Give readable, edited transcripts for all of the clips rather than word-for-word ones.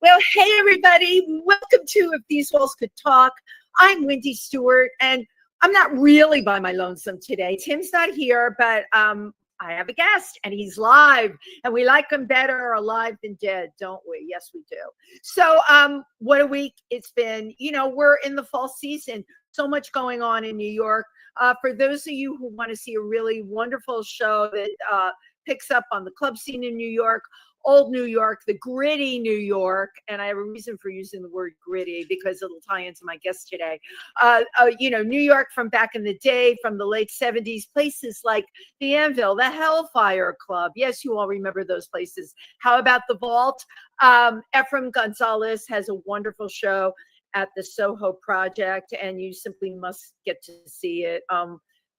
Well, hey, everybody. Welcome to If These Walls Could Talk. I'm Wendy Stuart, and I'm not really by my lonesome today. Tim's not here, but I have a guest, and he's live, and we like him better alive than dead, don't we? Yes, we do. So what a week it's been. You know, we're in the fall season. So much going on in New York. For those of you who want to see a really wonderful show that picks up on the club scene in New York, old New York, the gritty New York, and I have a reason for using the word gritty because it'll tie into my guest today. You know, New York from back in the day, from the late 70s, places like the Anvil, the Hellfire Club. Yes, you all remember those places. How about the Vault? Ephraim Gonzalez has a wonderful show at the Soho Project, and you simply must get to see it.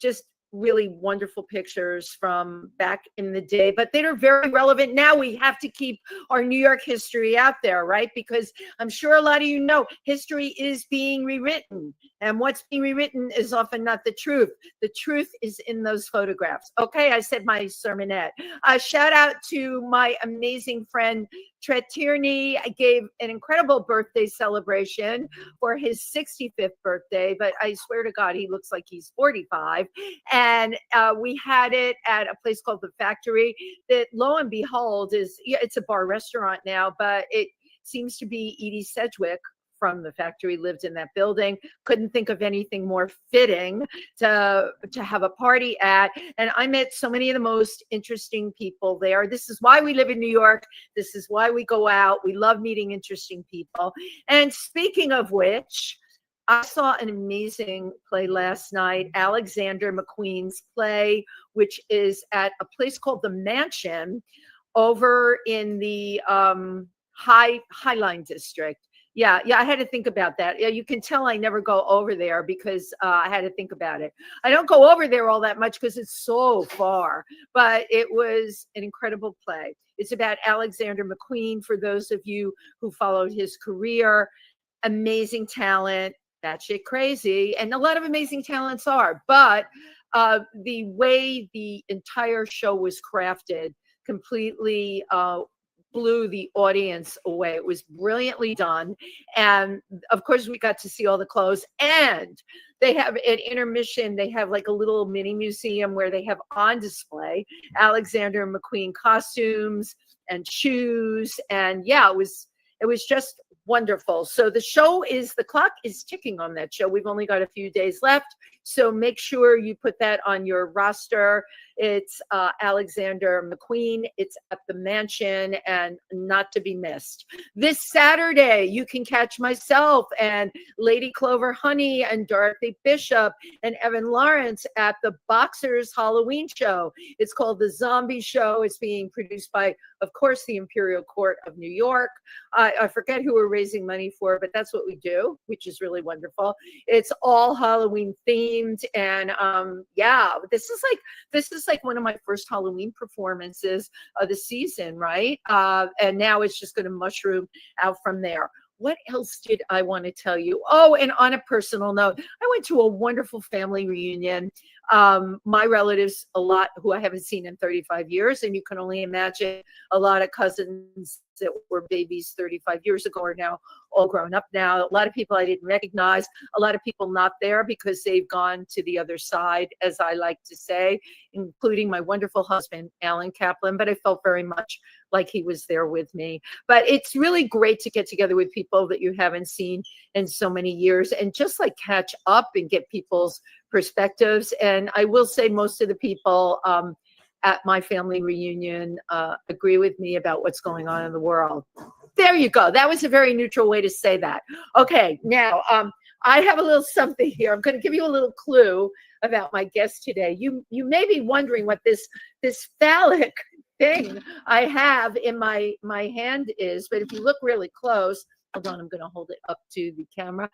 Just really wonderful pictures from back in the day, but they are very relevant now. We have to keep our New York history out there, right? Because I'm sure a lot of you know history is being rewritten, and what's being rewritten is often not the truth. The truth is in those photographs. Okay, I said my sermonette. Shout out to my amazing friend Tret Tierney. I gave an incredible birthday celebration for his 65th birthday, but I swear to God, he looks like he's 45. And we had it at a place called The Factory that, lo and behold, it's a bar restaurant now, but it seems to be Edie Sedgwick from The Factory lived in that building. Couldn't think of anything more fitting to have a party at. And I met so many of the most interesting people there. This is why we live in New York. This is why we go out. We love meeting interesting people. And speaking of which, I saw an amazing play last night, Alexander McQueen's play, which is at a place called The Mansion over in the Highline District. Yeah, I had to think about that. Yeah, you can tell I never go over there because I had to think about it. I don't go over there all that much because it's so far, but it was an incredible play. It's about Alexander McQueen, for those of you who followed his career. Amazing talent, batshit crazy, and a lot of amazing talents are, but the way the entire show was crafted completely blew the audience away. It was brilliantly done. And of course, we got to see all the clothes. And they have at intermission, they have like a little mini museum where they have on display Alexander McQueen costumes and shoes. And yeah, it was just wonderful. So the clock is ticking on that show. We've only got a few days left. So make sure you put that on your roster. It's Alexander McQueen. It's at the Mansion and not to be missed. This Saturday, you can catch myself and Lady Clover Honey and Dorothy Bishop and Evan Lawrence at the Boxers Halloween show. It's called The Zombie Show. It's being produced by, of course, the Imperial Court of New York. I forget who we're raising money for, but that's what we do, which is really wonderful. It's all Halloween themed, and yeah, this is like one of my first Halloween performances of the season, right? And now it's just going to mushroom out from there. What else did I want to tell you? Oh, and on a personal note, I went to a wonderful family reunion. My relatives, a lot who I haven't seen in 35 years, and you can only imagine a lot of cousins that were babies 35 years ago are now all grown up now. A lot of people I didn't recognize, a lot of people not there because they've gone to the other side, as I like to say, including my wonderful husband, Alan Kaplan, but I felt very much like he was there with me. But it's really great to get together with people that you haven't seen in so many years and just like catch up and get people's perspectives. And I will say most of the people at my family reunion agree with me about what's going on in the world. There you go. That was a very neutral way to say that. Okay, now I have a little something here. I'm going to give you a little clue about my guest today. You may be wondering what this phallic thing I have in my hand is, but if you look really close, hold on, I'm going to hold it up to the camera.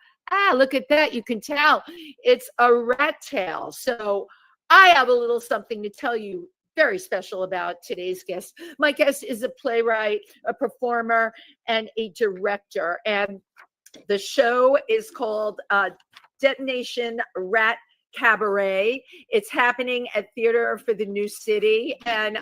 Look at that. You can tell it's a rat tail. So I have a little something to tell you very special about today's guest. My guest is a playwright, a performer, and a director. And the show is called Detonation Rat Cabaret. It's happening at Theater for the New City. And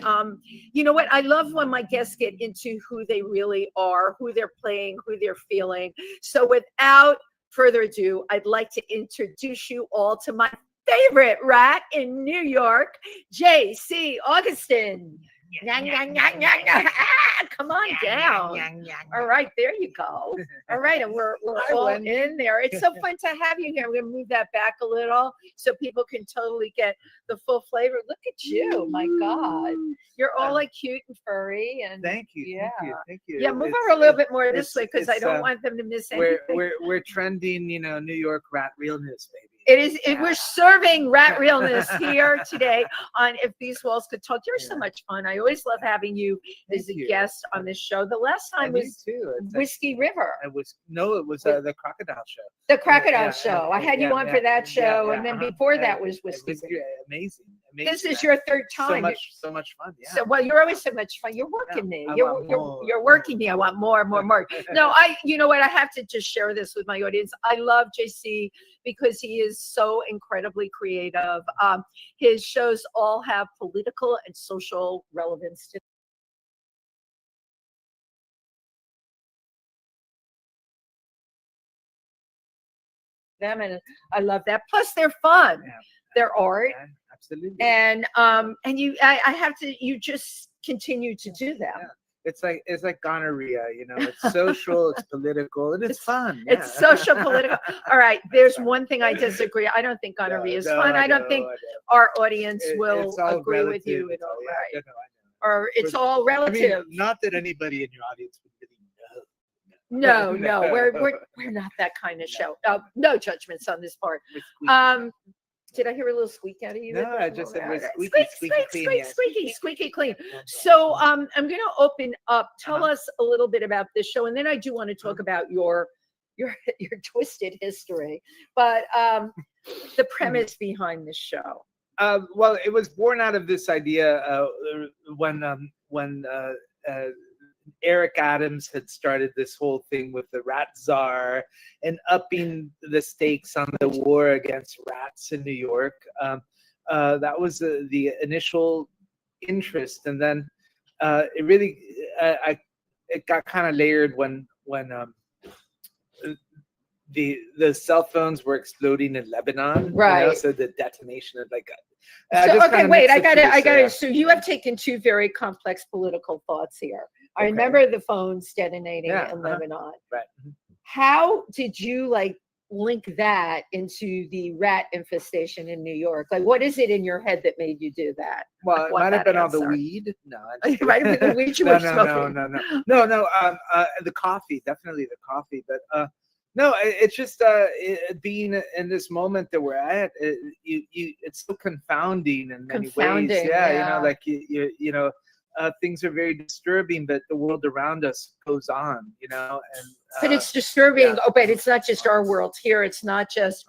you know what? I love when my guests get into who they really are, who they're playing, who they're feeling. So without further ado, I'd like to introduce you all to my favorite rat in New York, JC Augustin. Come on down. All right, there you go. All right, and we're all in there. It's so fun to have you here. We're gonna move that back a little so people can totally get the full flavor. Look at you, my God. You're all like cute and furry. And thank you. Yeah, thank you. Yeah, move over a little bit more this way because I don't want them to miss anything. We're trending, New York rat realness, baby. It is. We're serving rat realness here today on If These Walls Could Talk. You're so much fun. I always love having you as a guest on this show. The last time was Whiskey River. It was the Crocodile Show. The Crocodile Show. I had you on for that show, and then before that was Whiskey River. Amazing. This is your third time. So much fun. Yeah. So, well, you're always so much fun. You're working me. You're working me. I want more. No, you know what? I have to just share this with my audience. I love JC because he is so incredibly creative. His shows all have political and social relevance to them, and I love that. Plus, they're fun. Yeah. They're art. Yeah, absolutely. And you just continue to do them. Yeah. It's like gonorrhea, it's social, it's political, and it's fun. Yeah. It's social, political. All right. There's one thing I disagree. I don't think gonorrhea is fun. I don't think our audience will agree relative. with you at all. Yeah, Right. Or it's all relative. Not that anybody in your audience would really know. No, we're not that kind of show. No judgments on this part. Did I hear a little squeak out of you? No, I just said squeaky clean. So I'm going to open up. Tell us a little bit about this show, and then I do want to talk about your twisted history. But the premise behind this show. Well, it was born out of this idea when Eric Adams had started this whole thing with the rat czar and upping the stakes on the war against rats in New York. That was the initial interest, and then it really it got kind of layered when the cell phones were exploding in Lebanon. Right. So the detonation of okay, wait. I got it. So you have taken two very complex political thoughts here. I remember the phones detonating in Lebanon. Right. How did you link that into the rat infestation in New York? What is it in your head that made you do that? Well, it might have been all the weed. No, it might have been the weed you were smoking. No. The coffee, definitely the coffee, but no, it's just being in this moment that we're at. It's so confounding in many ways. Yeah. Things are very disturbing, but the world around us goes on, but it's disturbing. Yeah. Oh, but it's not just our world here. It's not just,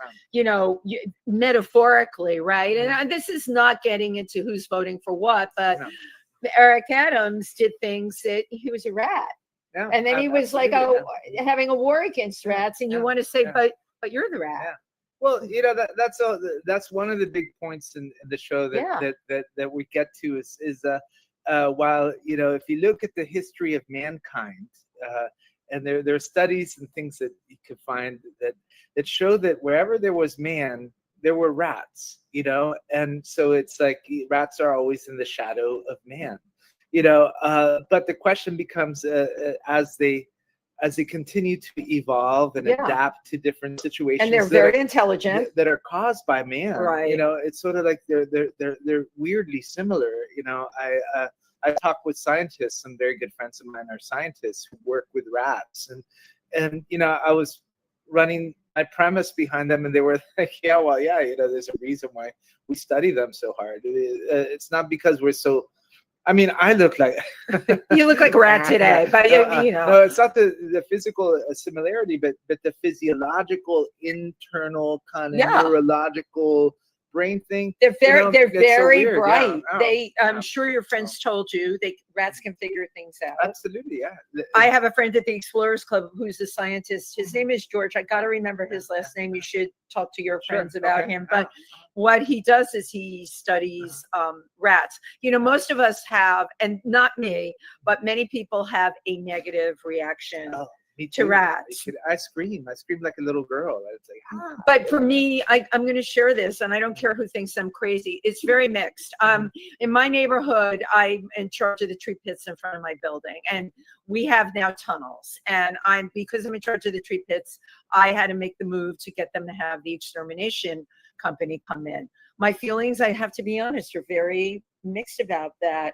metaphorically, right? And this is not getting into who's voting for what, but Eric Adams did things that he was a rat. Yeah, and then he was having a war against rats, and you want to say, but you're the rat. Yeah. Well, that's one of the big points in the show that we get to is while if you look at the history of mankind, and there are studies and things that you could find that show that wherever there was man, there were rats, and so it's like rats are always in the shadow of man, but the question becomes as they as they continue to evolve and adapt to different situations, and they're very intelligent, that are caused by man. Right. You know, it's sort of like they're weirdly similar. You know, I talk with scientists. Some very good friends of mine are scientists who work with rats, and you know, I was running my premise behind them, and they were like, yeah, well, yeah, you know, there's a reason why we study them so hard. It's not because we're so. I mean, I look like you look like a rat today, but you know. No, it's not the physical similarity, but the physiological, internal kind of neurological brain thing. They're very so bright. I'm sure your friends told you rats can figure things out. Absolutely, yeah. I have a friend at the Explorers Club who's a scientist. His name is George. I got to remember his last name. You should talk to your friends about him. But what he does is he studies rats. You know, most of us have, and not me, but many people have a negative reaction to rats. I scream like a little girl. I'd say, ah. But for me, I'm going to share this, and I don't care who thinks I'm crazy. It's very mixed. In my neighborhood, I'm in charge of the tree pits in front of my building, and we have now tunnels. And because I'm in charge of the tree pits, I had to make the move to get them to have the extermination company come in. My feelings, I have to be honest, are very mixed about that.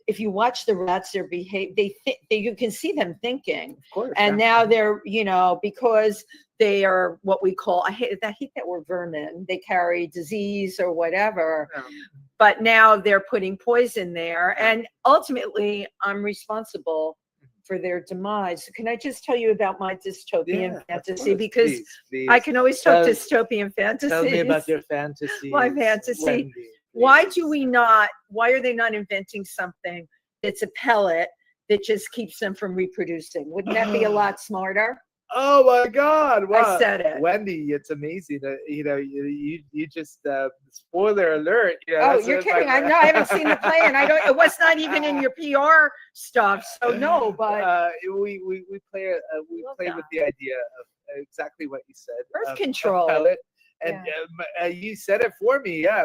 If you watch the rats, you can see them thinking. Of course. And now they're, you know, because they are what we call, I hate that word, vermin. They carry disease or whatever. Yeah. But now they're putting poison there. And ultimately, I'm responsible for their demise. Can I just tell you about my dystopian fantasy? Because please. I can always talk dystopian fantasies. Tell me about your fantasy. My fantasy. Wendy. Why are they not inventing something that's a pellet that just keeps them from reproducing? Wouldn't that be a lot smarter? Oh my God! Wow. I said it, Wendy. It's amazing. You know, you just spoiler alert. You know, oh, you're kidding! I haven't seen the plan. It was not even in your PR stuff. So no, but we play with the idea of exactly what you said. Birth control. Pellet. And you said it for me, I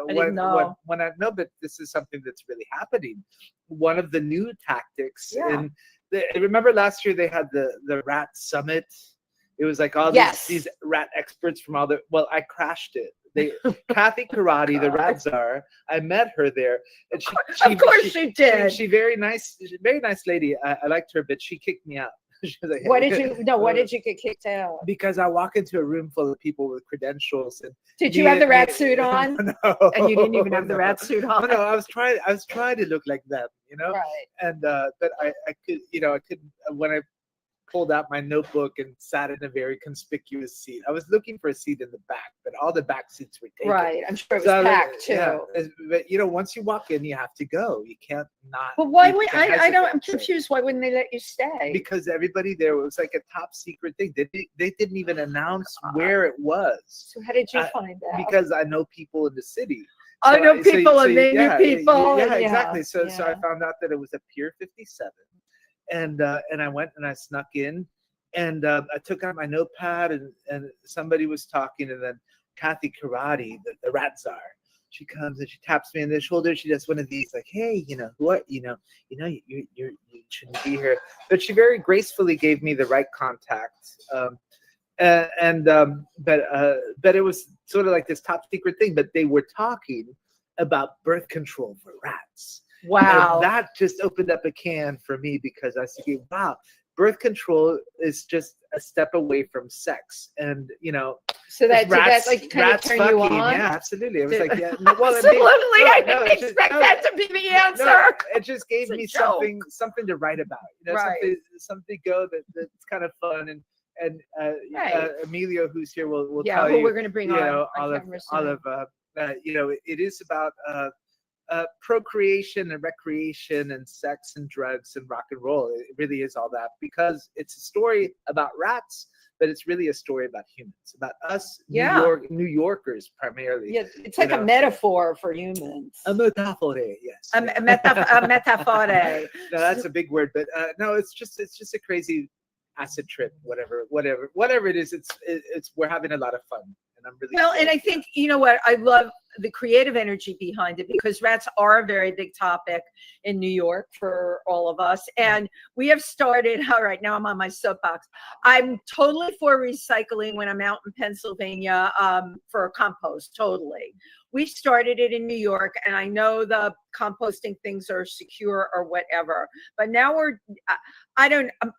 didn't know. When I know, but this is something that's really happening. One of the new tactics, and remember last year they had the rat summit. It was like all these rat experts from all the. Well, I crashed it. Kathy Karate, the rat czar. I met her there, and of course she did. She very nice lady. I liked her, but she kicked me out. Like, what did you get kicked out? Because I walk into a room full of people with credentials. And did you have the rat suit on? No. And you didn't even have the rat suit on. No, I was trying to look like them, you know. Right. And but I could, you know, I could when I pulled out my notebook and sat in a very conspicuous seat. I was looking for a seat in the back, but all the back seats were taken. Right, I'm sure it was packed too. Yeah. But you know, once you walk in, you have to go. You can't not. But why would I'm confused. Why wouldn't they let you stay? Because everybody there was like a top secret thing. They didn't even announce where it was. So how did you find out? Because I know people in the city. I know people and they knew people. Yeah, exactly. So I found out that it was a Pier 57. And I went and I snuck in, and I took out my notepad, and somebody was talking, and then Kathy Karate, the rat czar, she comes and she taps me on the shoulder. She does one of these, like, hey, you shouldn't be here. But she very gracefully gave me the right contact. But it was sort of like this top secret thing. But they were talking about birth control for rats. Wow. And that just opened up a can for me, because I said, wow, birth control is just a step away from sex. And, you know, so that like kind of turn fucking, you on? Yeah, absolutely. I was like, yeah, well, absolutely. I didn't expect that to be the answer. No, it just gave me something to write about. You know, right. something that's kind of fun. And Emilio, who's here, will tell who you. we're going to bring on. All of you know, it is about procreation and recreation and sex and drugs and rock and roll. It really is all that, because it's a story about rats, but it's really a story about humans, about us New Yorkers primarily. Yeah, it's like a metaphor for humans. A metaphor, yes. A metaphor. No, that's a big word, but no, it's just a crazy acid trip, whatever it is. It's we're having a lot of fun. And I'm really and I think, you know what, I love the creative energy behind it, because rats are a very big topic in New York for all of us. And we have started, all right, now I'm on my soapbox. I'm totally for recycling when I'm out in Pennsylvania for compost, totally. We started it in New York, and I know the composting things are secure or whatever, but now I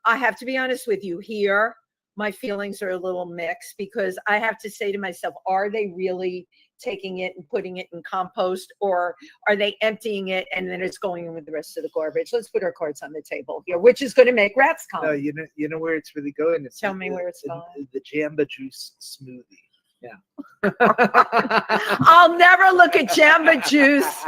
have to be honest with you here. My feelings are a little mixed, because I have to say to myself, are they really taking it and putting it in compost, or are they emptying it and then it's going in with the rest of the garbage? Let's put our cards on the table here, which is going to make rats come. No, you know where it's really going. Tell me where it's going. The Jamba Juice smoothie. Yeah. I'll never look at Jamba Juice.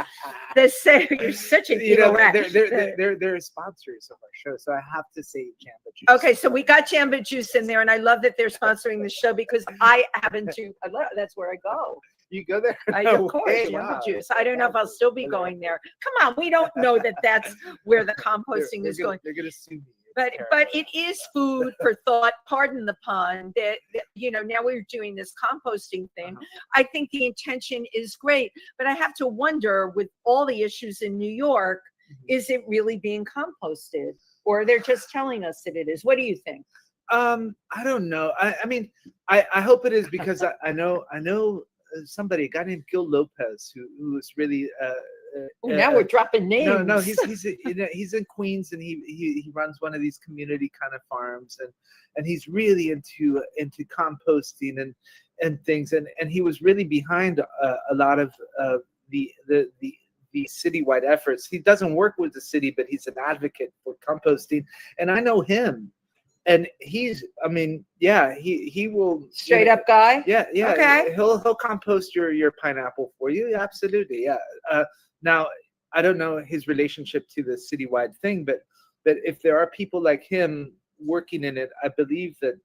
They say you're such a rat. They're sponsors of our show, so I have to say Jamba Juice. Okay, so we got Jamba Juice in there, and I love that they're sponsoring the show, because I happen to. That's where I go. You go there? Of course, Jamba Juice. I don't know if I'll still be going there. Come on, we don't know that that's where the composting is going. They're going to sue me. But it is food for thought, pardon the pun, that now we're doing this composting thing. I think the intention is great, but I have to wonder, with all the issues in New York, is it really being composted, or they're just telling us that it is? What do you think? I don't know. I mean, I hope it is, because I know somebody, a guy named Gil Lopez, who was really now we're dropping names. No, he's in Queens, and he runs one of these community kind of farms, and he's really into composting and things, and he was really behind a lot of the citywide efforts. He doesn't work with the city, but he's an advocate for composting, and I know him. And he will straight up guy. Yeah. Okay. He'll compost your pineapple for you. Yeah, absolutely. Yeah. Now, I don't know his relationship to the citywide thing, but if there are people like him working in it, I believe that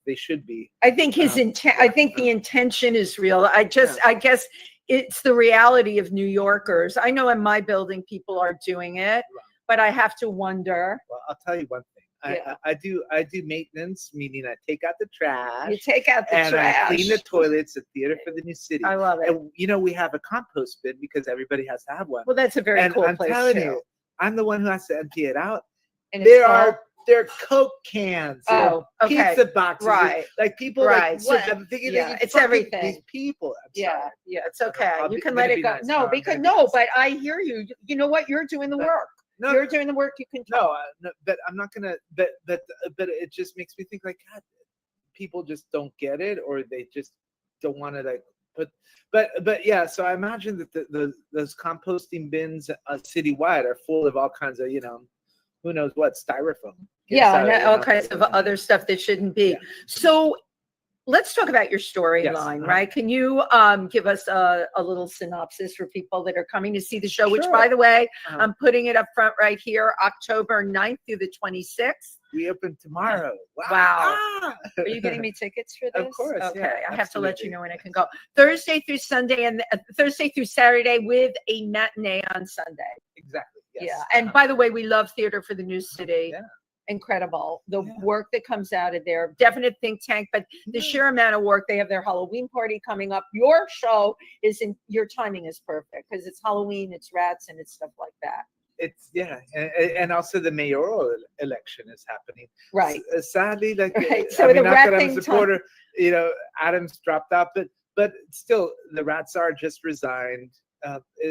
they should be. I think his intent. I think the intention is real. I guess it's the reality of New Yorkers. I know in my building people are doing it, but I have to wonder. Well, I'll tell you one thing. I do maintenance, meaning I take out the trash. You take out the trash. And I clean the toilets at Theater for the New City. I love it. And we have a compost bin, because everybody has to have one. Well, that's a very cool place. And I'm telling you, I'm the one who has to empty it out. And there are Coke cans, pizza boxes, right? Like people, right? What? I'm thinking, it's everything. These people. Yeah, it's okay. You can let it go. But I hear you. You know what? You're doing the work. No, you're doing the work. You can. No, but I'm not gonna. But it just makes me think, like, God, people just don't get it, or they just don't want to put. But yeah. So I imagine that those composting bins citywide are full of all kinds of who knows what, styrofoam. All kinds of other stuff that shouldn't be. Yeah. So let's talk about your storyline, right? Can you give us a little synopsis for people that are coming to see the show, which, by the way, I'm putting it up front right here, October 9th through the 26th. We open tomorrow. Wow. Are you getting me tickets for this? Of course. Okay. Yeah, I have to let you know when I can go. Thursday through Sunday, and Thursday through Saturday, with a matinee on Sunday. Exactly. Yes. Yeah. And by the way, we love Theater for the New City. Yeah. Incredible. The work that comes out of there, definite think tank, but the sheer amount of work. They have their Halloween party coming up. Your show your timing is perfect, because it's Halloween, it's rats, and it's stuff like that. It's and also the mayoral election is happening. Right. Sadly, So the rat thing. I'm a supporter. Adams dropped out, but still, the rats are just resigned.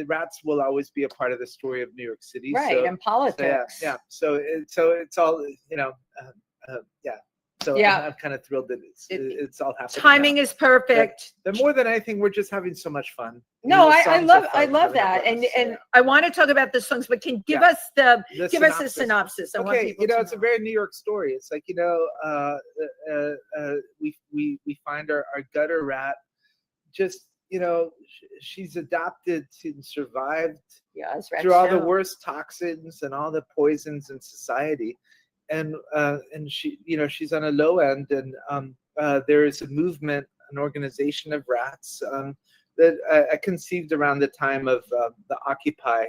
Rats will always be a part of the story of New York City, right? And politics. So it's all So I'm kind of thrilled that it's all happening. Timing is perfect. But more than anything, we're just having so much fun. No, I love that, and I want to talk about the songs, but can give us a synopsis. Okay, it's a very New York story. It's like we find our gutter rat, just she's adapted to survived through all the worst toxins and all the poisons in society. And she, she's on a low end, and there is a movement, an organization of rats that I conceived around the time of the Occupy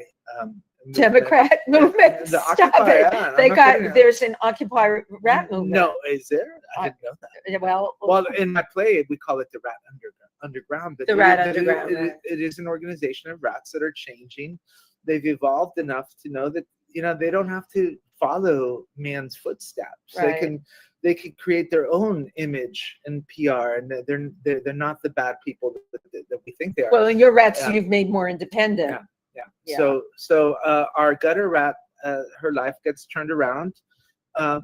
Democrat movement. The Stop Occupy, it. Yeah, there's an Occupy rat movement. No, is there? I didn't know that. Well, in my play we call it the Rat Underground. Underground, but The Rat Underground. it is an organization of rats that are changing. They've evolved enough to know that, you know, they don't have to follow man's footsteps. Right. They can create their own image and PR, and they're not the bad people that we think they are. Well, in your rats, you've made more independent. Yeah. So our gutter rat, her life gets turned around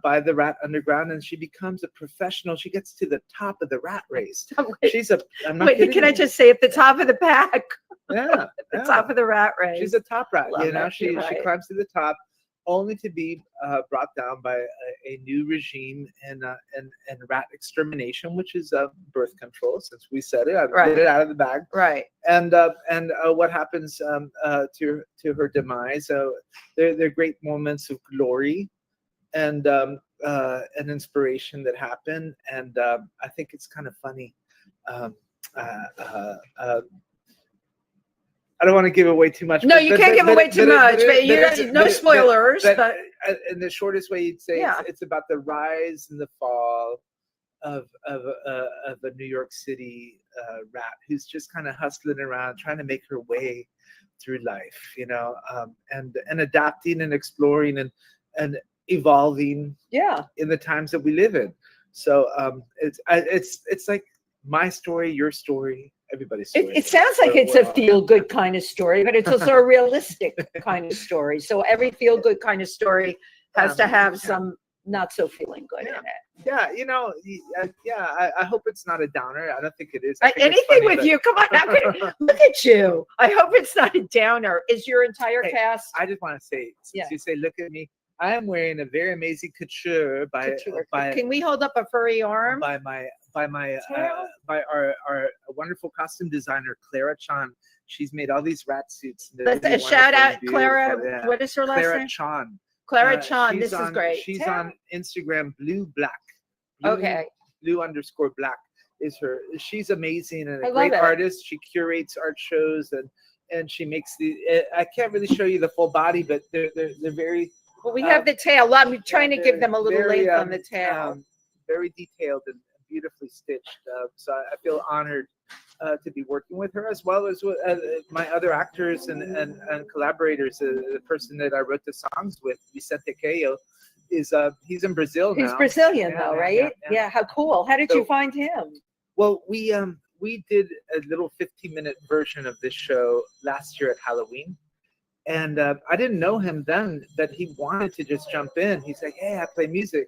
by the Rat Underground, and she becomes a professional. She gets to the top of the rat race. She's a. I'm not kidding. Can I just say at the top of the pack? Yeah. The top of the rat race. She's a top rat. Love you know, it. she climbs to the top, only to be brought down by a new regime and rat extermination, which is birth control. Since we said it, I get it out of the bag. Right. And what happens to her demise? They're great moments of glory and an inspiration that happen. And I think it's kind of funny. I don't want to give away too much. No, you can't give away too much. But no spoilers. But in the shortest way, you'd say it's about the rise and the fall of a New York City rat who's just kind of hustling around, trying to make her way through life, you know, and adapting and exploring and evolving. In the times that we live in. So it's like my story, your story. Everybody's story. It sounds like it's a feel-good kind of story, but it's also a realistic kind of story. So every feel-good kind of story has to have some not so feeling good in it. Yeah, you know, I hope it's not a downer. I don't think it is. Anything with you, come on, look at you. I hope it's not a downer. Is your entire cast? I just want to say, since you say, look at me, I am wearing a very amazing couture by. Can we hold up a furry arm? By our wonderful costume designer Clara Chan. She's made all these rat suits. Let's shout out Clara. Yeah. What is her last name? Chan. Clara Chan. This is great. She's on Instagram. Blue Black. Blue_Black is her. She's amazing and a great artist. She curates art shows and she makes I can't really show you the full body, but they're very. Well, we have the tail. I'm trying to give them a little length on the tail. Very detailed and beautifully stitched. So I feel honored to be working with her, as well as with my other actors and collaborators. The person that I wrote the songs with, Vicente Cayo, he's in Brazil now. He's Brazilian though, right? Yeah. How cool. How did you find him? Well, we did a little 15-minute version of this show last year at Halloween. And I didn't know him then, that he wanted to just jump in. He's like, hey, I play music.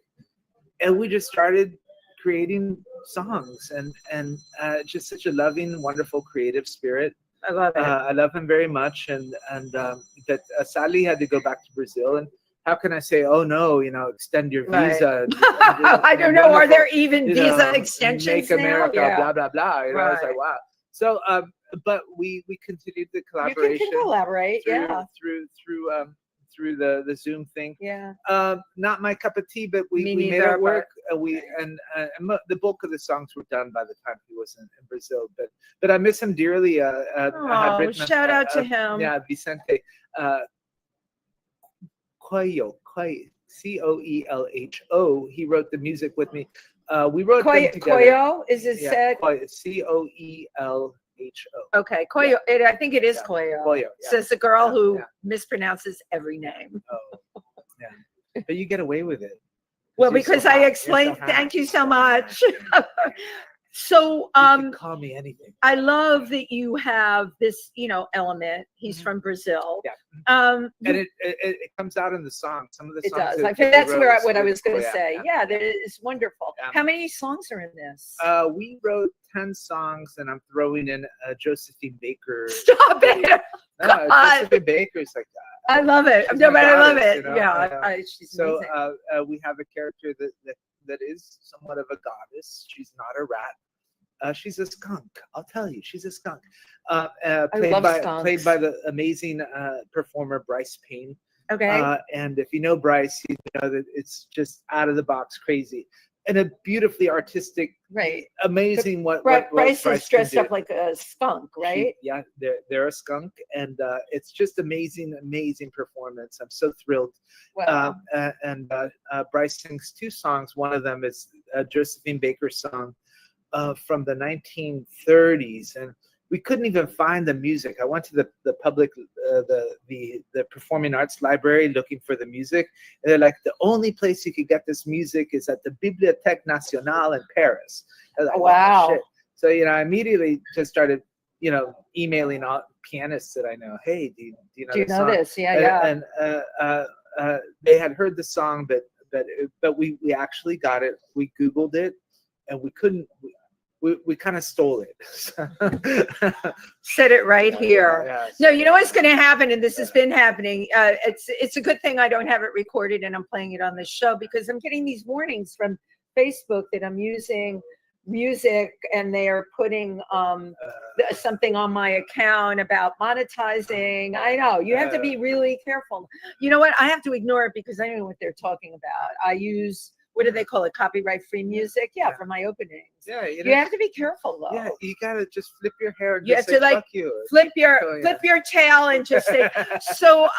And we just started creating songs and just such a loving, wonderful, creative spirit. I love it. I love him very much. And that Sally had to go back to Brazil. And how can I say, oh no, you know, extend your visa? I don't know. Are there even visa extensions Make America, now? blah, blah, blah. You know, I was like, wow. So, but we continued the collaboration. You can collaborate, through the Zoom thing. Yeah. Not my cup of tea, but we made it work. The bulk of the songs were done by the time he was in Brazil. But I miss him dearly. Shout out to him. Yeah, Vicente Coelho, Coelho. He wrote the music with me. We wrote them together. Coelho is it said? Coelho. Okay, Coelho. I think it is Coelho. Coelho. Says the girl who mispronounces every name. Oh, yeah. But you get away with it. Well, because I explained. Thank you so much. So, you can call me anything. I love that you have this, element. He's from Brazil. Yeah. And it comes out in the song. Some of the songs. It does. That's what I was going to say. Yeah, that is wonderful. Yeah. How many songs are in this? We wrote 10 songs, and I'm throwing in Josephine Baker. Stop it! Josephine Baker is like that. I love it. No, but I love it. Yeah. She's amazing. We have a character that is somewhat of a goddess. She's not a rat. She's a skunk. I'll tell you, she's a skunk. Played by the amazing performer Bryce Payne. Okay. And if you know Bryce, you know that it's just out of the box crazy. And a beautifully artistic, amazing what Bryce is dressed up like a skunk, right? They're a skunk, and it's just amazing performance. I'm so thrilled. Wow. And Bryce sings 2 songs. One of them is Josephine Baker's song, from the 1930s, and we couldn't even find the music. I went to the public, the Performing Arts Library looking for the music. And they're like, the only place you could get this music is at the Bibliothèque Nationale in Paris. I was like, wow. Oh, shit. So, I immediately just started, emailing all pianists that I know. Hey, do you know this? Yeah, and they had heard the song, but we actually got it. We Googled it, and we couldn't. We kind of stole it. Said it right here. No, you know what's going to happen, and this has been happening. It's a good thing I don't have it recorded and I'm playing it on this show, because I'm getting these warnings from Facebook that I'm using music and they are putting something on my account about monetizing. I know you have to be really careful. You know what? I have to ignore it because I don't know what they're talking about. I use, what do they call it? Copyright free music. Yeah, for my openings. Yeah, you have to be careful though. Yeah, you gotta just flip your hair. And you just have to say, like flip your tail and just say. So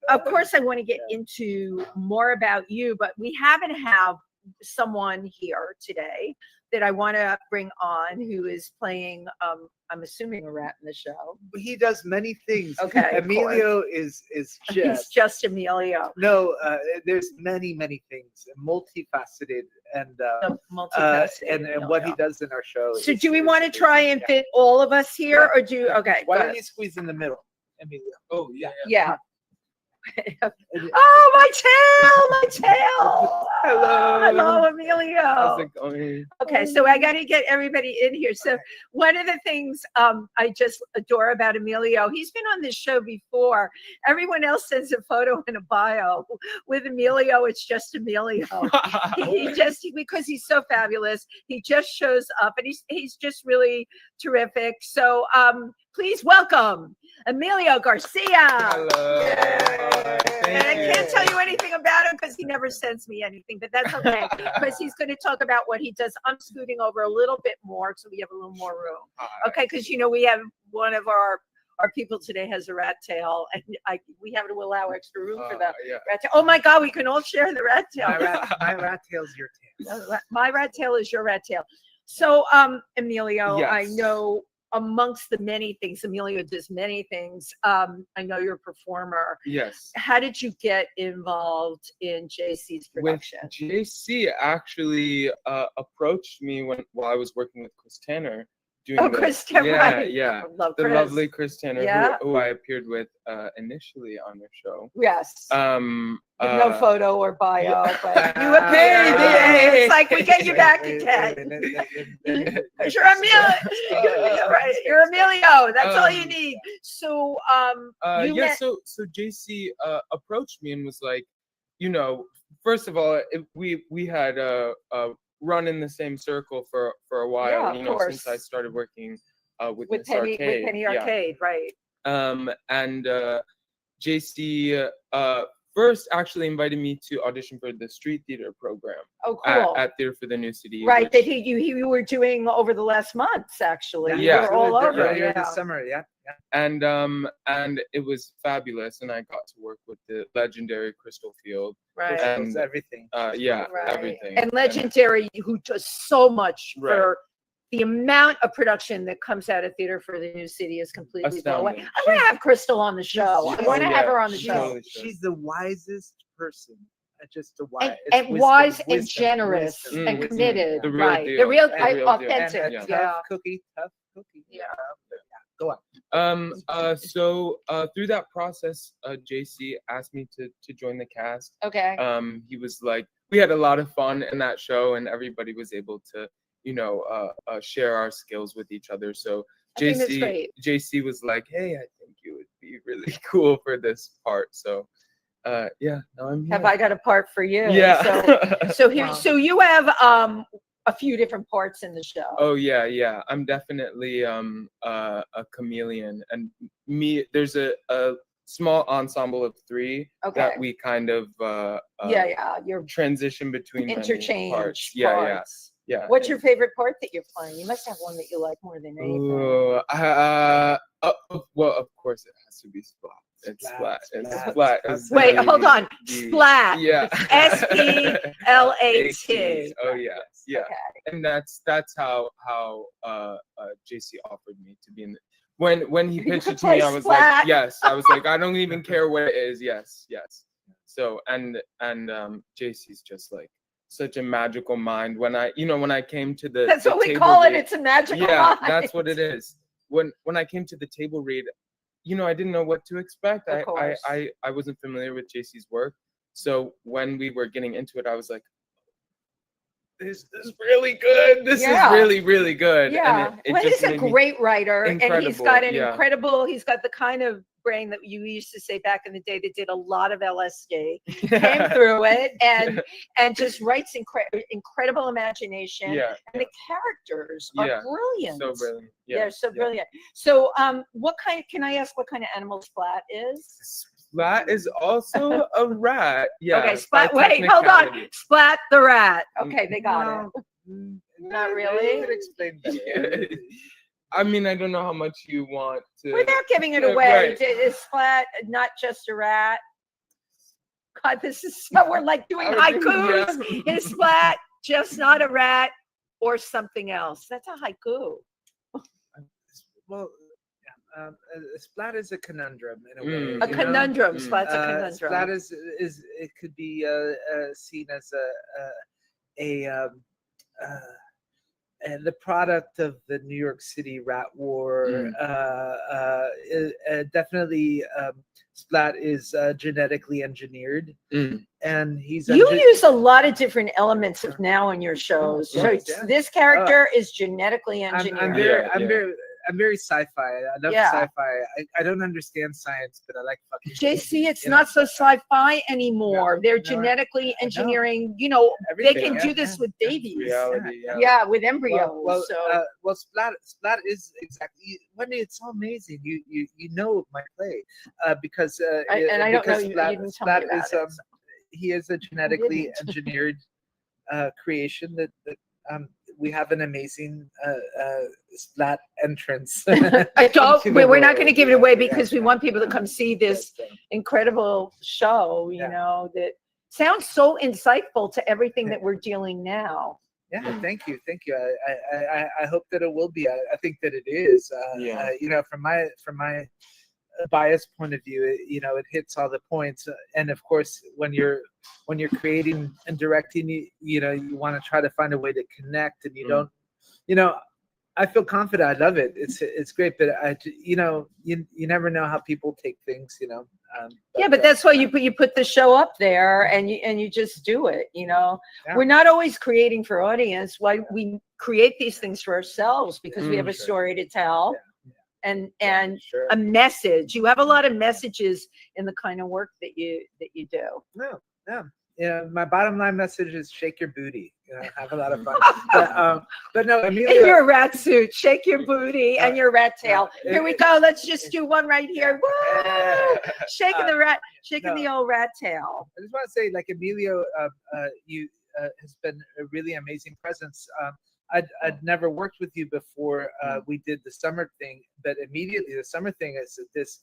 of course I want to get into more about you, but we happen to have someone here today that I want to bring on who is playing, I'm assuming, a rat in the show. He does many things. Okay. Emilio is just. He's just Emilio. No, there's many things, multifaceted, and what he does in our show. So do we want to try and fit all of us here, or do okay? Why don't you squeeze in the middle, Emilio? Oh yeah. Yeah. Oh, my tail! Hello, Emilio. How's it going? Okay, so I got to get everybody in here. So one of the things I just adore about Emilio, he's been on this show before. Everyone else sends a photo and a bio. With Emilio, it's just Emilio. he just, because he's so fabulous, he just shows up, and he's just really terrific. So please welcome Emilio Garcia. Hello. And I can't tell you anything about him because he never sends me anything, but that's okay, because he's going to talk about what he does. I'm scooting over a little bit more so we have a little more room. Okay, because we have one of our people today has a rat tail, and we have to allow extra room for the rat tail. Oh my God, we can all share the rat tail. My rat tail is your tail. My rat tail is your rat tail. So Emilio, yes. I know amongst the many things, Emilio does many things. I know you're a performer. Yes. How did you get involved in JC's production? With JC actually approached me while I was working with Chris Tanner. Chris Tanner, right. Yeah. Love the Chris. Lovely Chris Tanner, yeah. who I appeared with initially on their show. Yes. With no photo or bio, but you appeared. It's like we get you back again. You're Emilio. You're Emilio. That's all you need. So So JC approached me and was like, first of all, we had run in the same circle for a while, since I started working with Penny Arcade, right? And JC first actually invited me to audition for the street theater program. Oh, cool! At Theater for the New City, right? That you were doing over the last months, actually. Yeah, you were all over. Earlier this summer, yeah. And it was fabulous, and I got to work with the legendary Crystal Field. Right. And everything. Everything. And legendary, who does so much for the amount of production that comes out of Theater for the New City is completely blown away. I want to have Crystal on the show. I want to have her on the show. Totally she's the wisest person. Just the wise and wise and generous and committed. The real deal. The real authentic. authentic. Tough cookie. Yeah. Go on. So through that process, JC asked me to join the cast. Okay. He was like, we had a lot of fun in that show, and everybody was able to, share our skills with each other. So JC was like, hey, I think you would be really cool for this part. So now I'm here. Have I got a part for you? Yeah. So here, so you have a few different parts in the show. Oh yeah. I'm definitely a chameleon, and there's a small ensemble of 3 that we kind of you're transition between interchange parts. Yeah. What's your favorite part that you're playing? You must have one that you like more than anything. Well, of course it has to be Splat. It's Splat. It's Splat. Wait, hold on. Splat. Yeah. SPLAT. Oh yeah. Yeah. Okay. And that's how JC offered me to be in the, when he pitched it to me, I was like, yes. I was like, I don't even care what it is. Yes. So and JC's just like such a magical mind. When I came to the that's the what we table call read, it. It's a magical yeah, mind. that's what it is. When I came to the table read, I didn't know what to expect. Of course. I wasn't familiar with JC's work. So when we were getting into it, I was like, this is really good. This is really, really good. Yeah. And well, he's a great writer, and he's got an he's got the kind of brain that you used to say back in the day that did a lot of LSD, came through it, and just writes incredible imagination. Yeah. And the characters are brilliant. So brilliant. Yeah. They're so brilliant. So can I ask what kind of animal Splat is? Splat is also a rat. Yeah. Okay, Splat. Wait, hold on. Splat the rat. Okay, they got it. Not really. You could explain better. I mean, I don't know how much you want to. Without giving it away, is Splat not just a rat? God, this is so. We're like doing haikus. Is Splat just not a rat or something else? That's a haiku. Well. Splat is a conundrum in a way. A conundrum. Splat's a conundrum. Splat is it could be seen as the product of the New York City rat war. Definitely, Splat is genetically engineered, and he's. You use a lot of different elements of now in your shows. So this character is genetically engineered. I'm very sci-fi. I love sci-fi. I don't understand science, but I like fucking. JC, it's not so sci-fi anymore. They're genetically engineering. They can do this with babies. Reality, with embryos. Well, Splat is exactly. Wendy, it's so amazing. You know my play because I don't know. Splat, you didn't tell Splat me about is he is a genetically engineered creation that we have an amazing Splat entrance. We're not going to give it away because we want people to come see this incredible show, that sounds so insightful to everything that we're dealing now. Yeah, thank you. I hope that it will be. I think that it is. From my biased point of view, it hits all the points. And of course, when you're creating and directing, you want to try to find a way to connect, and you don't, I feel confident. I love it. It's great, but you never know how people take things, but that's why you put the show up there, and you just do it. We're not always creating for audience. Why we create these things for ourselves because we have a story to tell. And a message. You have a lot of messages in the kind of work that you do. No. My bottom line message is shake your booty. Have a lot of fun. But no, Amelia. In your rat suit, shake your booty and your rat tail. Here we go. Let's just do one right here. Woo! Shaking the old rat tail. I just want to say, like, Emilio, you has been a really amazing presence. I'd never worked with you before we did the summer thing, but immediately the summer thing is this.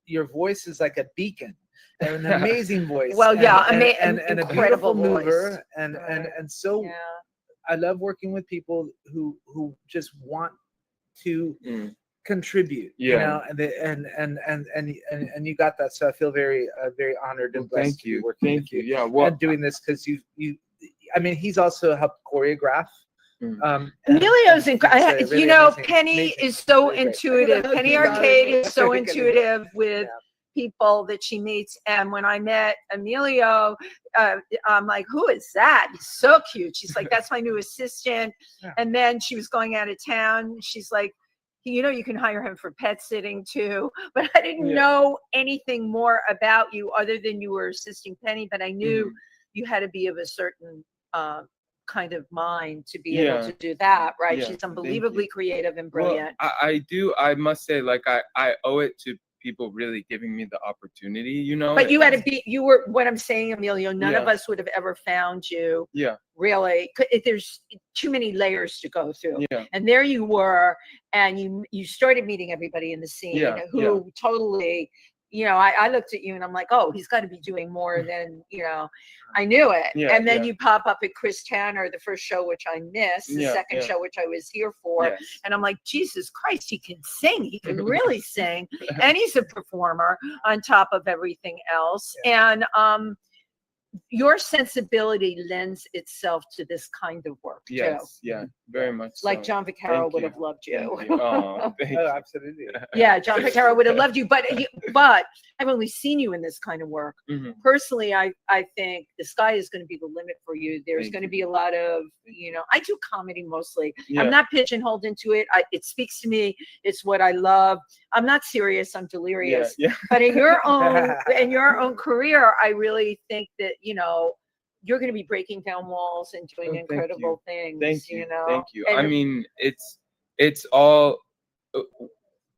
Your voice is like a beacon, an amazing voice. Well, and a beautiful mover, and so I love working with people who just want to contribute. And you got that. So I feel very honored and blessed to be working with you. And doing this because you. I mean, he's also helped choreograph. Emilio's Penny is so intuitive. Penny Arcade is so intuitive with people that she meets. And when I met Emilio, I'm like, who is that? He's so cute. She's like, that's my new assistant. And then she was going out of town. She's like, you can hire him for pet sitting too. But I didn't know anything more about you other than you were assisting Penny. But I knew you had to be of a certain kind of mind to be able to do that, right? She's unbelievably creative and brilliant. Well, I must say, like, I owe it to people really giving me the opportunity, But you were what I'm saying, Emilio, none of us would have ever found you. Really. There's too many layers to go through. And there you were, and you started meeting everybody in the scene who totally you know, I looked at you and I'm like, oh, he's got to be doing more than, you know, I knew it. Yeah, and then you pop up at Chris Tanner, the first show, which I missed, the second show, which I was here for. Yes. And I'm like, Jesus Christ, he can sing. He can really sing. And he's a performer on top of everything else. And your sensibility lends itself to this kind of work too. Yeah, very much Like so. John Vaccaro would have loved you. Oh, thank you. Absolutely. Yeah, John Vaccaro would have loved you, but I've only seen you in this kind of work. Personally, I think the sky is going to be the limit for you. There's going to be a lot of, you know, I do comedy mostly. I'm not pigeonholed into it. It speaks to me. It's what I love. I'm not serious. I'm delirious. But in your own career, I really think that, you know, you're going to be breaking down walls and doing incredible things. Thank you. You know? Thank you. And I mean, it's all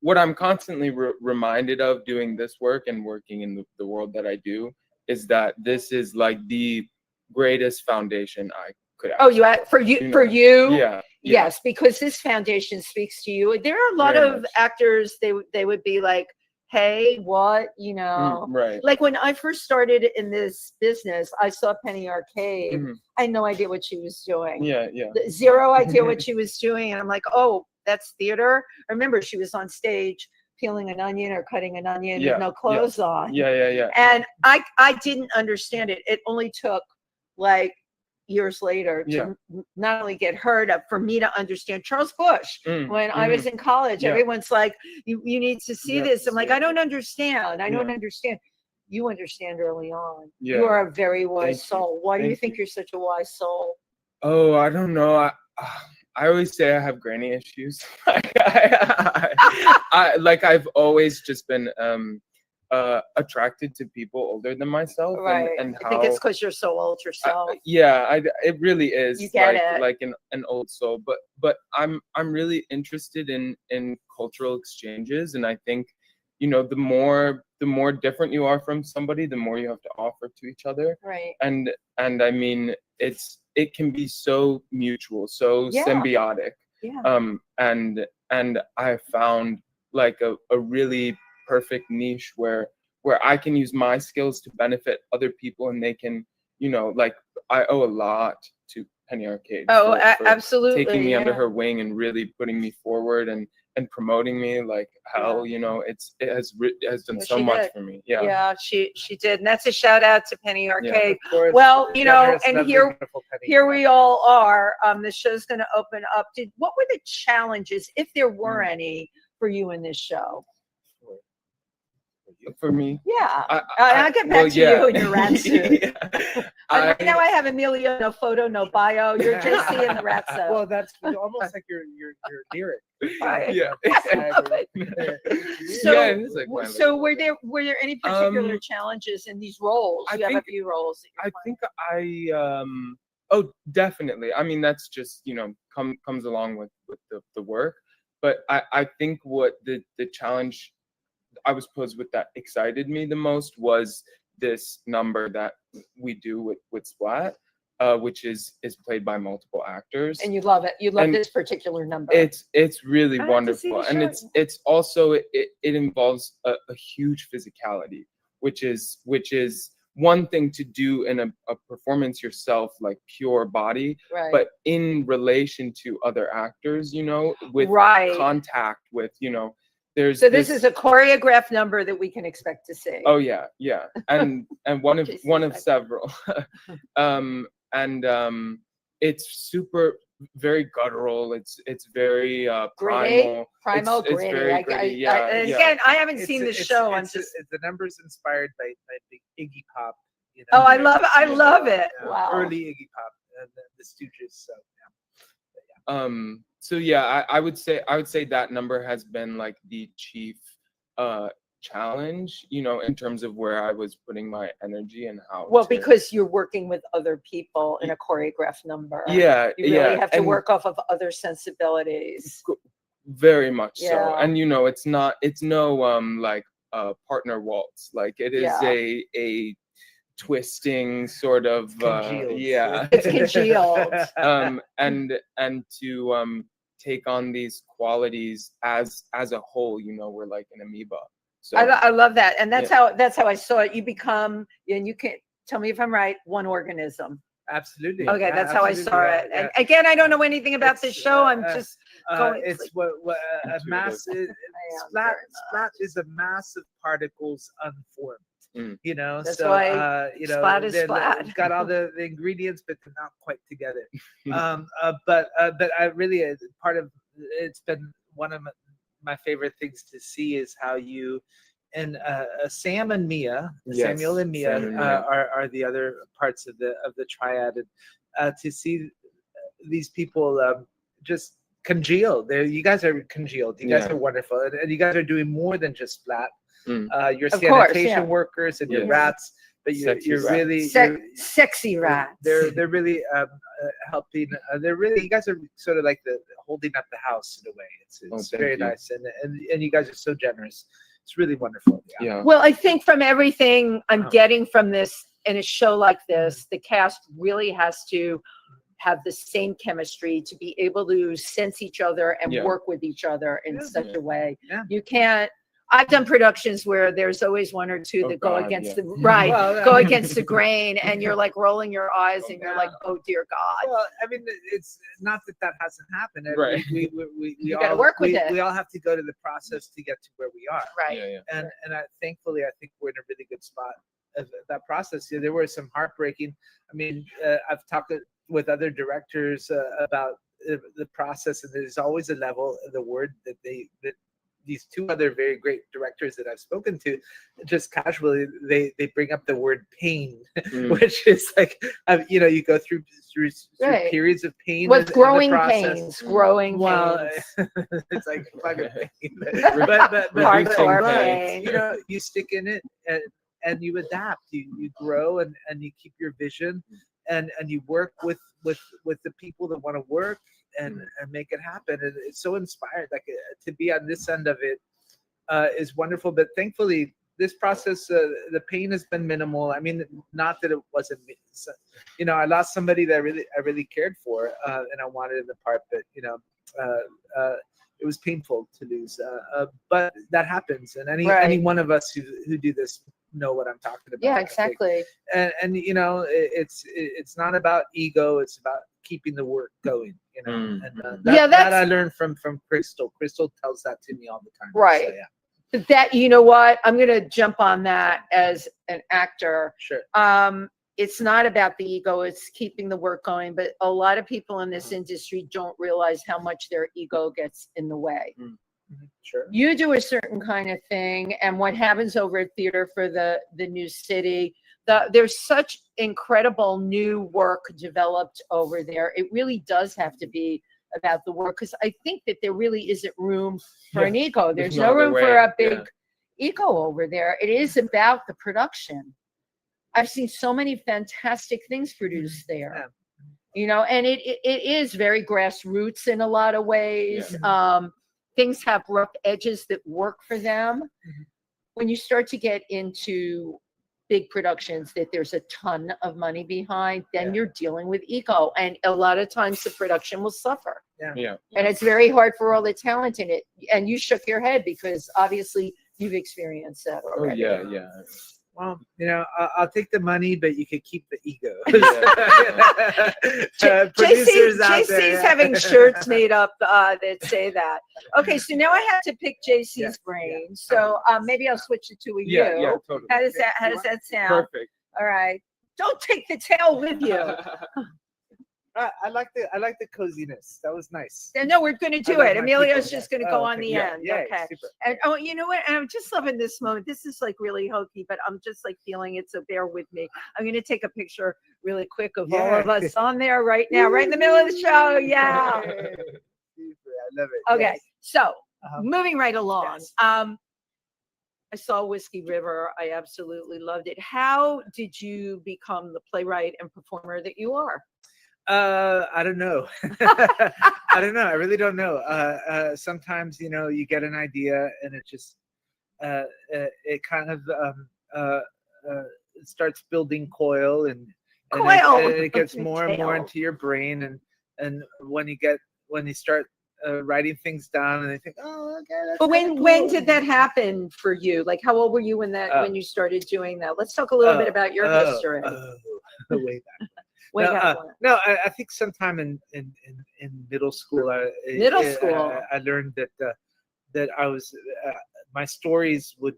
what I'm constantly reminded of doing this work and working in the world that I do is that this is like the greatest foundation I could have. Oh, for you? Yeah. Yes, because this foundation speaks to you. There are a lot of actors, they would be like, hey, what, you know, right. Like when I first started in this business, I saw Penny Arcade. I had no idea what she was doing. Zero idea what she was doing. And I'm like, oh, that's theater. I remember she was on stage peeling an onion or cutting an onion with no clothes on. And I didn't understand it. It only took like years later to not only get heard of, for me to understand. Charles Bush, when I was in college, everyone's like, you need to see this. I'm like, I don't understand. I don't understand. You understand early on. You are a very wise soul. Why do you think you're such a wise soul? Oh, I don't know. I always say I have granny issues. I've always just been attracted to people older than myself. Right. And I think it's because you're so old yourself. It really is. You get it. Like an old soul. But I'm really interested in cultural exchanges, and I think, you know, the more different you are from somebody, the more you have to offer to each other. Right. And I mean, it can be so mutual, so symbiotic. And I found like a really perfect niche where I can use my skills to benefit other people, and they can, you know, like I owe a lot to Penny Arcade. For absolutely. Taking me under her wing and really putting me forward and promoting me like hell. You know, it has done so much for me. Yeah, she did, and that's a shout out to Penny Arcade. Well, you know, and here we all are. The show's going to open up. What were the challenges, if there were any, for you in this show? For me, I'll get back to you in your rat suit. Now I have Emilio, no photo, no bio. You're JC in the rat suit. Well, that's almost like your lyric. So were there any particular challenges in these roles? You have a few roles that you're playing. Oh, definitely. I mean, that's just, you know, comes along with the work. But I think what the challenge I was posed with that excited me the most was this number that we do with Splat, which is played by multiple actors. And you love it. You love this particular number. It's really wonderful, and it's also it involves a huge physicality, which is one thing to do in a performance yourself, like pure body, but in relation to other actors, you know, with contact with, you know. So this is a choreographed number that we can expect to see. Oh yeah, and one of several, it's very guttural. It's very primal. Gritty. It's very gritty. Again, I haven't seen the show. The number's inspired by the Iggy Pop. You Oh, know, I love it. Wow. Early Iggy Pop and the Stooges. So So yeah, I would say that number has been like the chief challenge, you know, in terms of where I was putting my energy and how. Well, because you're working with other people in a choreographed number. You really have to work off of other sensibilities. Very much so. And you know, it's no like partner waltz. Like it is a twisting sort of it's congealed. And to take on these qualities as a whole, you know, we're like an amoeba. So I love that, and that's how I saw it. You become, and you can tell me if I'm right, one organism. Absolutely. Okay, Yeah, that's how I saw it. yeah. And again, I don't know anything about this show. I'm just going. It's what a mass is. Splat is a mass of particles unformed. You know, that's so why you know, splat is splat. got all the ingredients, but they're not quite together. But I really part of it's been one of my favorite things to see is how you and Sam and Mia, Samuel and Mia, are the other parts of the triad, and to see these people just congeal. You guys are congealed. You guys are wonderful, and you guys are doing more than just splat. Your sanitation workers and your rats, but you're really sexy rats. They're really helping. They're really, you guys are sort of like the holding up the house in a way. It's very nice, and you guys are so generous. It's really wonderful. Yeah. Well, I think from everything I'm getting from this in a show like this, the cast really has to have the same chemistry to be able to sense each other and work with each other in such a way. You can't. I've done productions where there's always one or two that go against the go against the grain, and you're like rolling your eyes, and you're like, oh dear God. Well, I mean, it's not that hasn't happened. Right. We all got to work with it. We all have to go to the process to get to where we are. Right. And thankfully, I think we're in a really good spot of that process. Yeah, there were some heartbreaking. I mean, I've talked with other directors about the process, and there's always a level of the word that these two other very great directors that I've spoken to, just casually, they bring up the word pain, which is like, you know, you go through periods of pain. What's growing pains? Growing pains. It's like fucking pain. but you know, you stick in it and you adapt. You grow and you keep your vision and you work with the people that want to work. And make it happen, and it's so inspired. Like to be on this end of it is wonderful. But thankfully, this process, the pain has been minimal. I mean, not that it wasn't. You know, I lost somebody that I really cared for, and I wanted in the part. But you know, it was painful to lose. But that happens, and any one of us who do this know what I'm talking about. Yeah, exactly. And you know, it's not about ego. It's about keeping the work going, you know. And that I learned from Crystal. Crystal tells that to me all the time. Right. So, that, you know what, I'm gonna jump on that as an actor. Sure. It's not about the ego, it's keeping the work going, but a lot of people in this industry don't realize how much their ego gets in the way. Sure. You do a certain kind of thing, and what happens over at Theater for the New City, there's such incredible new work developed over there. It really does have to be about the work, because I think that there really isn't room for an ego. There's no room for a big ego over there. It is about the production. I've seen so many fantastic things produced there, you know, and it is very grassroots in a lot of ways. Things have rough edges that work for them. When you start to get into big productions that there's a ton of money behind, then you're dealing with ego, and a lot of times the production will suffer. And it's very hard for all the talent in it. And you shook your head because obviously you've experienced that already. Well, you know, I'll take the money, but you could keep the ego. JC's having shirts made up that say that. Okay, so now I have to pick JC's brain. So maybe I'll switch it to a you. Yeah, totally. How does that sound? Perfect. All right. Don't take the tail with you. I like the coziness. That was nice. No, we're going to do it. Emilio's just going to go on the end. Okay. Super. And you know what? And I'm just loving this moment. This is like really hokey, but I'm just like feeling it. So bear with me. I'm going to take a picture really quick of all of us on there right now, right in the middle of the show. Yeah. I love it. Okay. So moving right along. I saw Whiskey River. I absolutely loved it. How did you become the playwright and performer that you are? I don't know. I don't know. I really don't know. Sometimes, you know, you get an idea and it just, it kind of starts building coil and it gets more and more into your brain. And when you start writing things down, and they think, oh, okay. That's but when cool. did that happen for you? Like, how old were you when you started doing that? Let's talk a little bit about your history. Way back. Way back. No, I think sometime in middle school. I learned that I was my stories would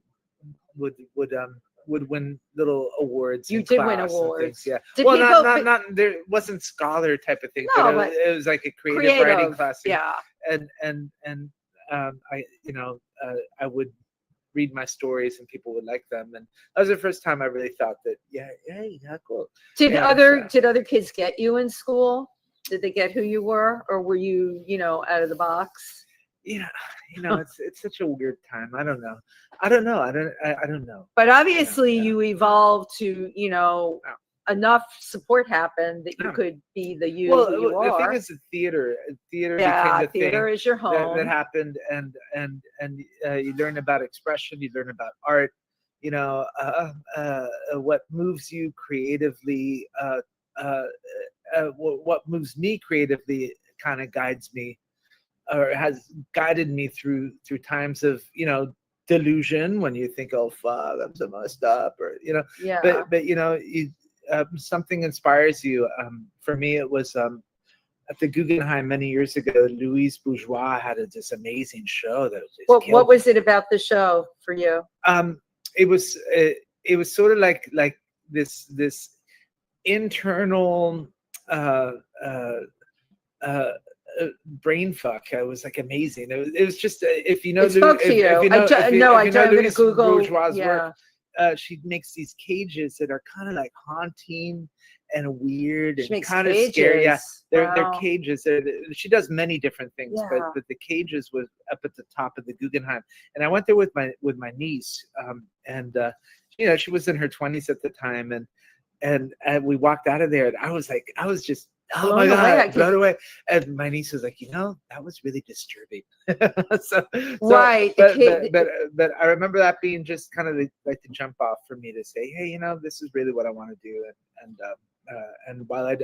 win little awards. You did win awards. Yeah. Did well, people, not there wasn't scholar type of thing, no, but it was like a creative writing class. Yeah. And I would read my stories and people would like them, and that was the first time I really thought that yeah, cool. Did other kids get you in school? Did they get who you were, or were you out of the box? It's such a weird time. I don't know. I don't know. But obviously you evolved to enough support happened that you could be the you who you are. The thing is, theater became the theater is your home. That happened, and you learn about expression, you learn about art, what moves you creatively, what moves me creatively kind of guides me, or has guided me through times of delusion, when you think, oh fuck, I'm so messed up, or but you something inspires you. For me, it was at the Guggenheim many years ago. Louise Bourgeois had this amazing show that was just what was it about the show for you? It was sort of like this internal brain fuck. It was like amazing. It was just if you know. It spoke to you. I'm going to Google. Bourgeois' work, she makes these cages that are kind of like haunting and weird and kind of scary. Yeah, they're cages. She does many different things, but the cages was up at the top of the Guggenheim, and I went there with my niece, and she was in her 20s at the time, and we walked out of there, and I was just. Oh my God, blown away. And my niece was like, that was really disturbing. Right. But I remember that being just kind of like the jump off for me to say, hey, this is really what I want to do. And while I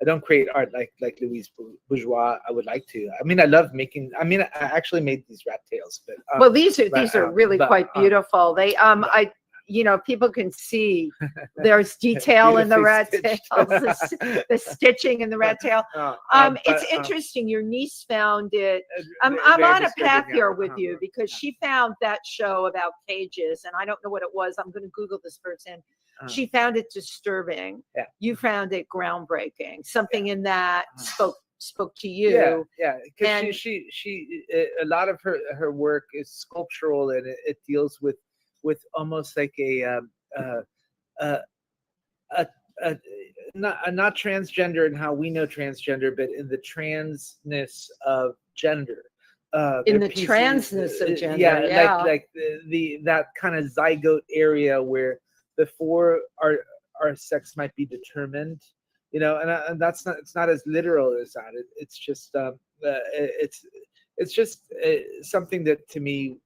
don't create art like Louise Bourgeois, I would like to. I mean, I love making. I mean, I actually made these rat tails, but these are really quite beautiful. They people can see there's detail in the rat tails, the stitching in the rat tail. It's interesting. Your niece found it. I'm on a path here with you because she found that show about cages, and I don't know what it was. I'm going to Google this person. She found it disturbing. Yeah. You found it groundbreaking. Something in that spoke to you. Yeah. Because she a lot of her work is sculptural, and it deals with almost like not transgender in how we know transgender, but in the transness of gender. In the transness of gender, like that kind of zygote area where before our sex might be determined, and that's not. It's not as literal as that. It's just something that to me.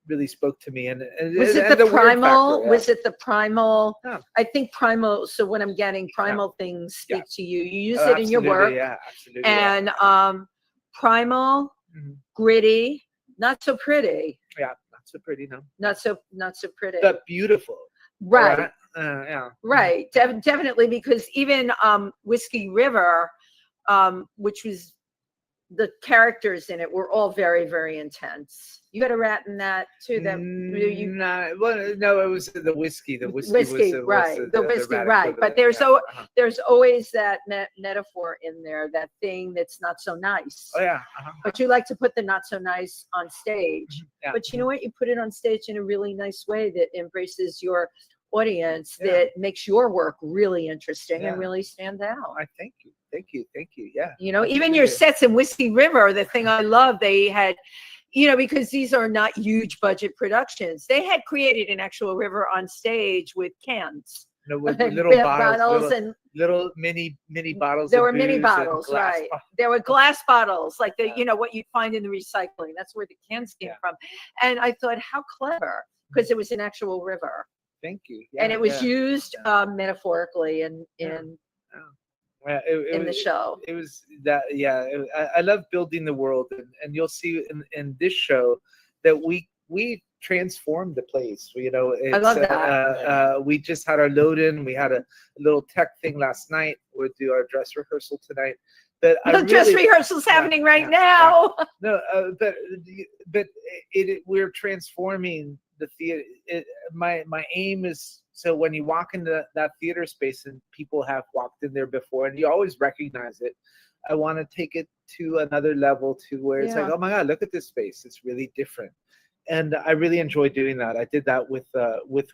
Really spoke to me, and was it the primal? Factor, was it the primal? Yeah. I think primal. So what I'm getting, primal things speak to you. You use it in your work, absolutely. And primal, gritty, not so pretty. Yeah, not so pretty. No, not so pretty. But beautiful. Right. Right. Definitely, because even Whiskey River, which was. The characters in it were all very, very intense. You got a rat in that too. That no, it was the whiskey. The whiskey, right? The whiskey, right? But there's always that metaphor in there, that thing that's not so nice. Oh yeah. But you like to put the not so nice on stage. Yeah. But you know what? You put it on stage in a really nice way that embraces your audience, that makes your work really interesting and really stand out. I thank you. Thank you. Yeah. Even your sets in Whiskey River, the thing I love, they had, because these are not huge budget productions, they had created an actual river on stage with cans. With little bottles and little mini bottles. There were mini bottles, right? There were glass bottles, like what you'd find in the recycling. That's where the cans came from. And I thought, how clever, because it was an actual river. Thank you. And it was used metaphorically in the show. It was that, yeah. I love building the world, and you'll see in this show that we transformed the place. I love that. We just had our load in. We had a little tech thing last night. We'll do our dress rehearsal tonight. But the dress rehearsal's happening right now. No, but we're transforming the theater. My aim is, so when you walk into that theater space and people have walked in there before and you always recognize it, I want to take it to another level, to where it's like, oh my God, look at this space. It's really different. And I really enjoy doing that. I did that with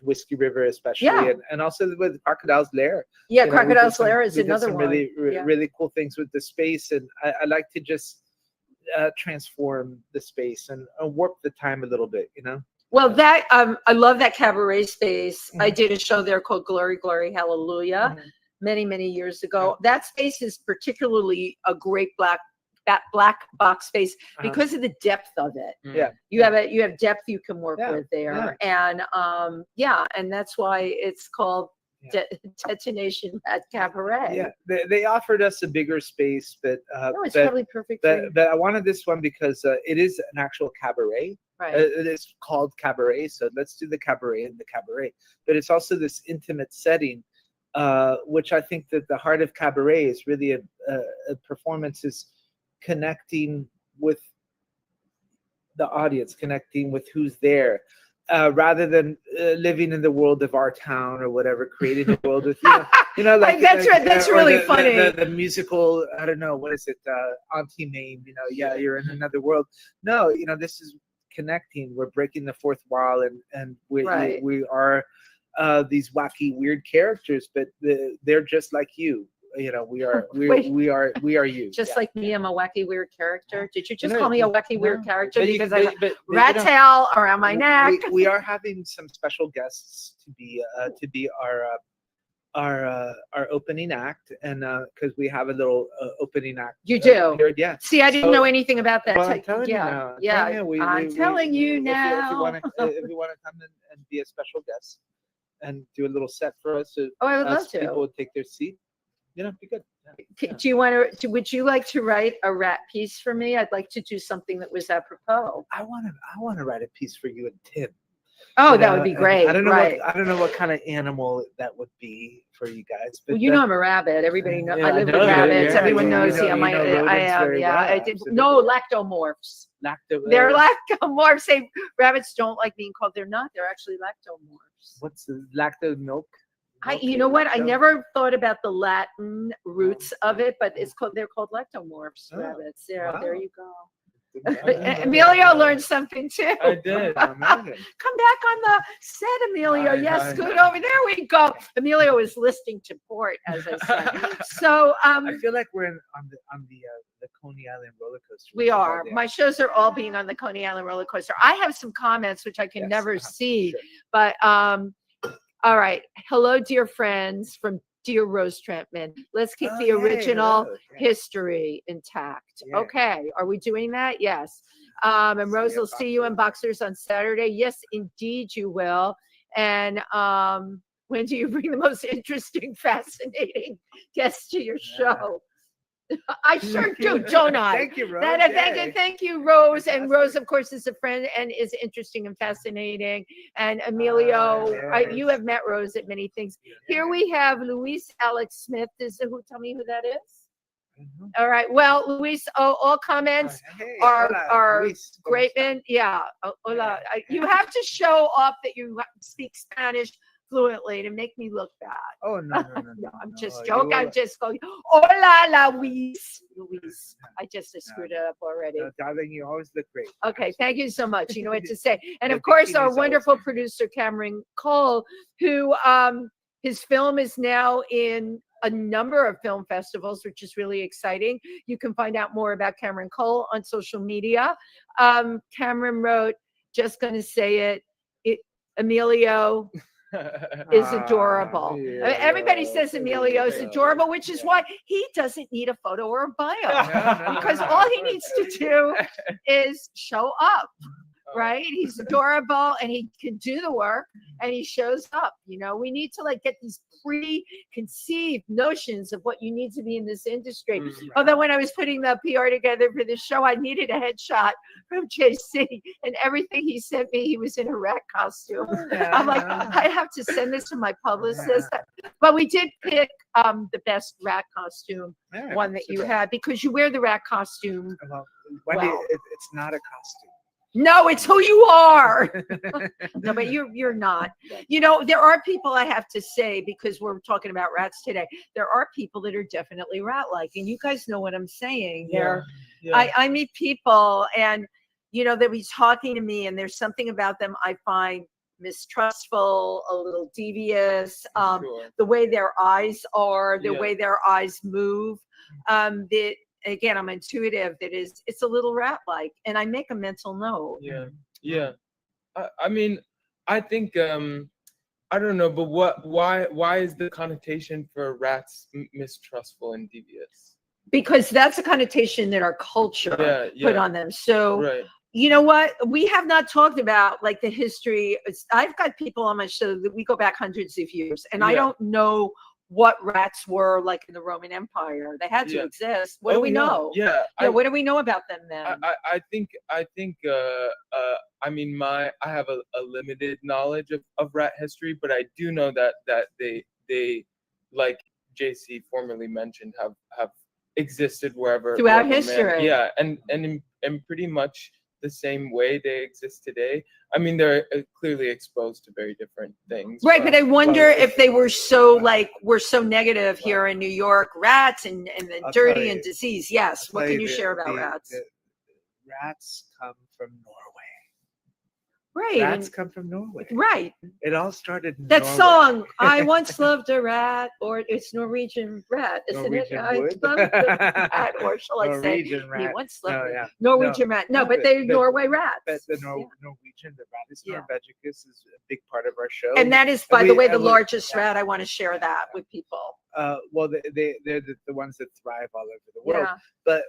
Whiskey River, especially, and also with Crocodile's Lair. Yeah, Crocodile's Lair is another one. Really cool things with the space, and I like to just transform the space and warp the time a little bit, Well, that I love that cabaret space. I did a show there called Glory, Glory, Hallelujah many years ago. That space is particularly a great black box space because of the depth of it. You have depth you can work with there, and and that's why it's called Detonation at Cabaret. They offered us a bigger space, but it's probably perfect. But I wanted this one because it is an actual cabaret. Right. It is called cabaret, so let's do the cabaret in the cabaret. But it's also this intimate setting, which I think that the heart of cabaret is really a performance is connecting with the audience, connecting with who's there, rather than living in the world of our town or whatever, creating a world with like that's really funny. The musical, I don't know, what is it, Auntie Mame, you're in another world. No, this is connecting. We're breaking the fourth wall, and we are these wacky, weird characters, but they're just like you. We are you. Just like me, I'm a wacky, weird character. Did you just call me a wacky, weird character because I have a rat tail around my neck? We are having some special guests to be our opening act, and because we have a little opening act. You do? Yeah. See, I didn't know anything about that. Well, I'm telling you now. I'm telling you now. If you want to come and be a special guest and do a little set for us, I would love to. People would take their seat. Be good. Do you want to? Would you like to write a rat piece for me? I'd like to do something that was apropos. I want to write a piece for you and Tim. Oh, that would be great. I don't know what kind of animal that would be for you guys. But well, I'm a rabbit. Everybody knows. I live with rabbits. Everyone knows. I am. Yeah, I did. No, lactomorphs. They're lactomorphs. Rabbits don't like being called. They're not. They're actually lactomorphs. What's the lacto milk? You know what? I never thought about the Latin roots of it, but they're called lactomorphs, rabbits. There you go. Emilio learned something too. I did. Come back on the set, Emilio. Yes, good over there. We go. Emilio is listening to port, as I said. So I feel like we're on the Coney Island roller coaster. We are. My shows are all being on the Coney Island roller coaster. I have some comments which I can never see, but all right. Hello, dear friends from Dear Rose Trentman. Let's keep the original history intact. Yeah. Okay. Are we doing that? Yes. And Rose will see you in Boxers on Saturday. Yes, indeed you will. And when do you bring the most interesting, fascinating guests to your show? I sure do, don't I? Thank you, Rose. Thank you, Rose. And Rose, of course, is a friend and is interesting and fascinating. And Emilio, you have met Rose at many things. Here we have Luis Alex Smith. Tell me who that is? All right. Well, Luis, all comments are great. And hola. You have to show off that you speak Spanish fluently to make me look bad. Oh, no. I'm just joking. I'm just going, hola, Luis. I screwed it up already. Darling, you always look great. Okay, thank you so much. You know what to say. And of course, our wonderful producer, Cameron Cole, who his film is now in a number of film festivals, which is really exciting. You can find out more about Cameron Cole on social media. Cameron wrote, just going to say it, Emilio is adorable. Everybody says Emilio is adorable, which is why he doesn't need a photo or a bio, because all he needs to do is show up. right? He's adorable and he can do the work and he shows up. We need to like get these preconceived notions of what you need to be in this industry. Right. Although when I was putting the PR together for this show, I needed a headshot from JC, and everything he sent me, he was in a rat costume. I'm like, I have to send this to my publicist. But we did pick the best rat costume one that you had, because you wear the rat costume. Well, Wendy, it's not a costume. No, it's who you are. No, but you're not. There are people, I have to say, because we're talking about rats today, there are people that are definitely rat-like, and you guys know what I'm saying. I meet people, and they'll be talking to me, and there's something about them I find mistrustful, a little devious, the way their eyes are, the way their eyes move, that again, I'm intuitive, it's a little rat-like, and I make a mental note. I mean, I think I don't know, but why is the connotation for rats mistrustful and devious? Because that's a connotation that our culture put on them. So you know what? We have not talked about like the history. I've got people on my show that we go back hundreds of years, and I don't know what rats were like in the Roman Empire. They had to exist. What do we know? What do we know about them then? I think I mean, I have a limited knowledge of rat history, but I do know that they like JC formerly mentioned have existed wherever throughout history. And pretty much the same way they exist today. I mean, they're clearly exposed to very different things. Right, but I wonder if they were so negative here in New York, rats and the dirty and disease. Yes. What can you share about rats? Rats come from Norway. Right. Rats come from Norway. Right. It all started in that Norway. Song, I once loved a rat, or it's Norwegian rat, isn't Norwegian it? I wood? loved a rat, or shall I say, Norwegian rat. he once loved No, Norwegian rat. No, but they're Norway rats. But the Norwegian, the Rattus norvegicus is a big part of our show. And that is, by the way, the largest rat. I want to share that with people. Well, they're the ones that thrive all over the world. But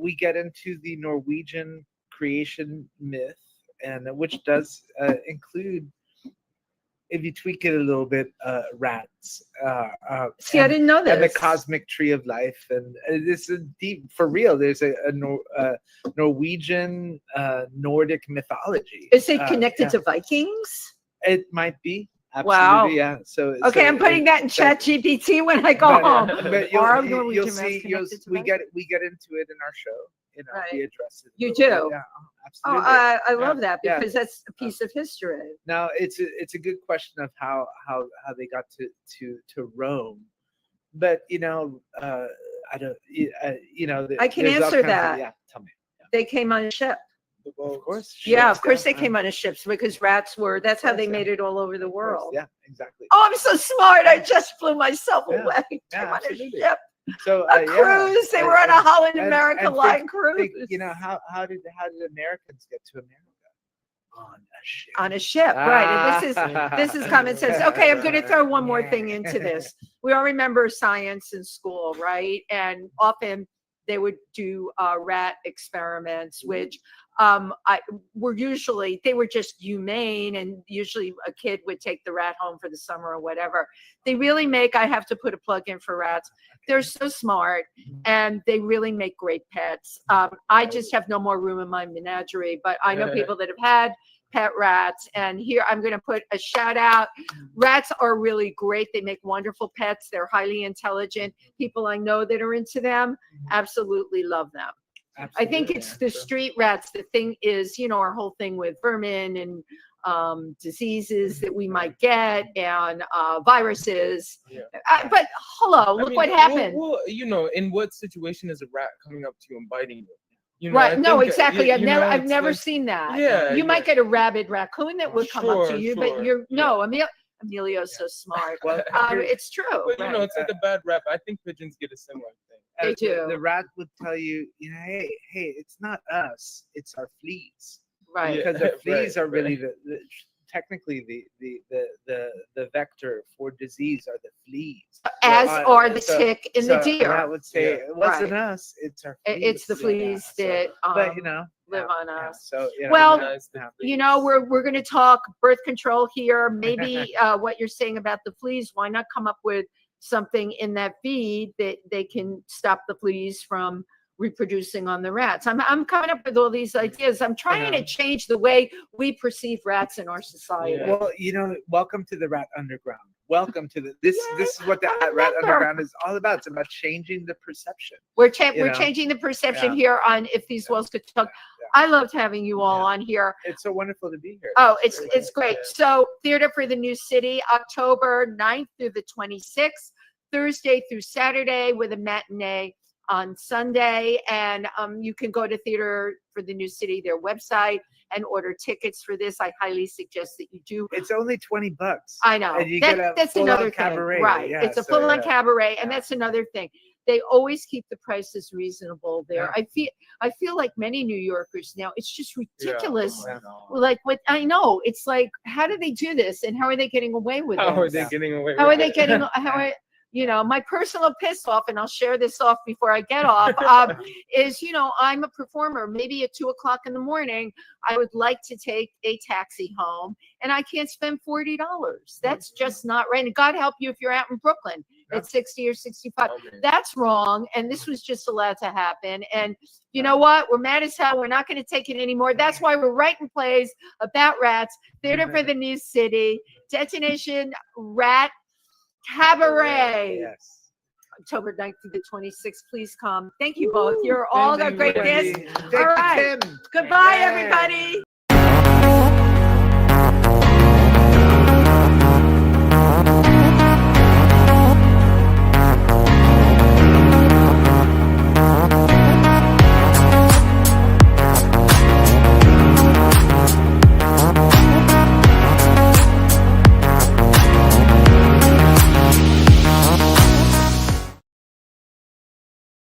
we get into the Norwegian creation myth, and which does include, if you tweak it a little bit, rats. See, I didn't know this. And the cosmic tree of life, and this is deep for real. There's a Norwegian Nordic mythology. Is it connected to Vikings? It might be. Absolutely, wow. Yeah. So I'm putting that in Chat GPT when I go home. But you'll see. We get into it in our show. We address it. You do. Yeah, absolutely. I love that, because that's a piece of history. Now it's a good question of how they got to Rome, but I don't. I can answer that. Tell me. They came on a ship. Of course. Of course they came on a ship, because rats were. That's how they made it all over the world. Yeah, exactly. Oh, I'm so smart! I just blew myself away. Came on a ship. So a cruise. They were on a Holland America Line cruise. How did Americans get to America? On a ship, right? And this is common sense. Okay, I'm going to throw one more thing into this. We all remember science in school, right? And often they would do rat experiments, which they were just humane, and usually a kid would take the rat home for the summer or whatever. They really make, I have to put a plug in for rats. They're so smart, and they really make great pets. I just have no more room in my menagerie, but I know people that have had pet rats, and here I'm going to put a shout out. Rats are really great. They make wonderful pets. They're highly intelligent. People I know that are into them absolutely love them. Absolutely. I think it's the street rats. The thing is, our whole thing with vermin and diseases that we might get, and viruses. But hello, look what happened. Well, in what situation is a rat coming up to you and biting you? Right. No, exactly. I've never seen that. Yeah. You might get a rabid raccoon that would come up to you, but Emilio's so smart. Well, it's true. But it's like a bad rap. I think pigeons get a similar thing. They do. The rat would tell you, hey, it's not us, it's our fleas. Right. Because the fleas are really technically the vector for disease are the fleas, as are the tick in the deer. I would say it wasn't us; it's our fleas. It's the fleas that but live on us. So well, we're going to talk birth control here. Maybe what you're saying about the fleas. Why not come up with something in that feed that they can stop the fleas from reproducing on the rats? I'm coming up with all these ideas. I'm trying to change the way we perceive rats in our society. Well, welcome to the rat underground. Welcome to this is what the rat underground is all about. It's about changing the perception. We're changing the perception here on If These Walls Could Talk. I loved having you all on here. It's so wonderful to be here. Oh, it's great. So Theater for the New City, October 9th through the 26th, Thursday through Saturday, with a matinee on Sunday. And you can go to Theater for the New City, their website, and order tickets for this. I highly suggest that you do. It's only $20. I know. And you that's another thing. Right. It's a full-on cabaret, and that's another thing. They always keep the prices reasonable there. Yeah. I feel like many New Yorkers now, it's just ridiculous. Yeah. Like what I know, it's like, how do they do this, and how are they getting away with it? How are they getting away? How are they getting? My personal piss off, and I'll share this off before I get off, is, I'm a performer. Maybe at 2:00 in the morning, I would like to take a taxi home, and I can't spend $40. That's just not right. And God help you if you're out in Brooklyn at 60 or 65. That's wrong. And this was just allowed to happen. And you know what? We're mad as hell. We're not going to take it anymore. That's why we're writing plays about rats. Theater for the New City, Detonation Rat Cabaret. Yes. October 9th through the 26th. Please come. Thank you both. You're all got great guests. All right. Goodbye, everybody.